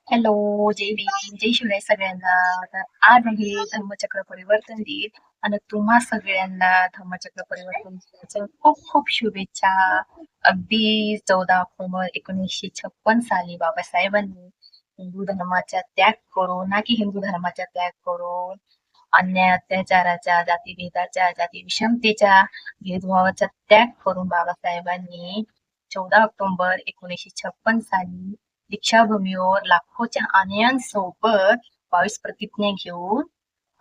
Hello, जय भीम, जय शिवराय सगळ्यांना. तर आज आहे धम्मचक्र परिवर्तन दिन आणि तुम्हा सगळ्यांना धम्मचक्र परिवर्तन दिनाच्या खूप खूप शुभेच्छा. अगदी 14 ऑक्टोबर 1956 साली बाबासाहेबांनी हिंदू धर्माचा त्याग करून, ना की हिंदू धर्माचा त्याग करून, अन्याय अत्याचाराच्या, जातीभेदाच्या, जाती विषमतेच्या, भेदभावाचा त्याग करून बाबासाहेबांनी 14 ऑक्टोबर 1956 साली दीक्षाभूमीवर लाखोच्या आण्यांसोबत 22 प्रतिज्ञा घेऊन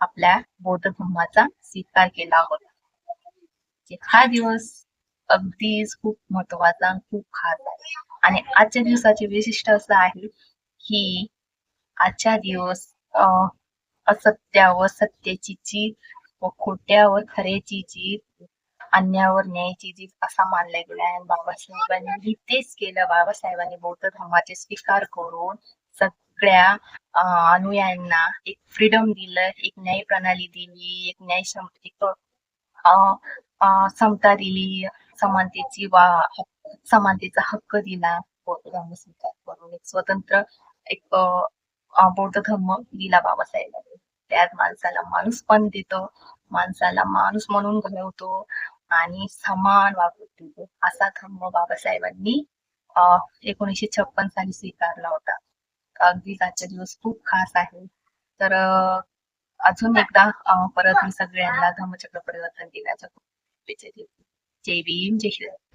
आपल्या बौद्ध धर्माचा स्वीकार केला होता. हा दिवस अगदीच खूप महत्वाचा आणि खूप खास आहे. आणि आजच्या दिवसाचे वैशिष्ट्य असं आहे की आजच्या दिवस असत्यावर सत्याची जीत व खोट्यावर खऱ्याची जीत, अन्यायावर न्यायाची जीत असा मानला गेला आहे. बाबासाहेबांनी तेच केलं. बाबासाहेबांनी बौद्ध धर्माचे स्वीकार करून सगळ्या अनुयायांना एक फ्रीडम दिलं, एक न्याय प्रणाली दिली, एक एक अ, समता दिली, समानतेची वा समानतेचा हक्क दिला. बौद्ध धर्म स्वीकार करून एक स्वतंत्र एक बौद्ध धर्म दिला बाबासाहेबांनी. त्यात माणसाला माणूस पण देतो, माणसाला माणूस म्हणून घडवतो आणि समान वागणूक देतो, असा धर्म बाबासाहेबांनी 1956 साली स्वीकारला होता. अगदीच आजचा दिवस खूप खास आहे. तर अजून एकदा परत मी सगळ्यांना धम्मचक्र परिवर्तन दिनाच्या शुभेच्छा देते. जय भीम, जय श्रीराम.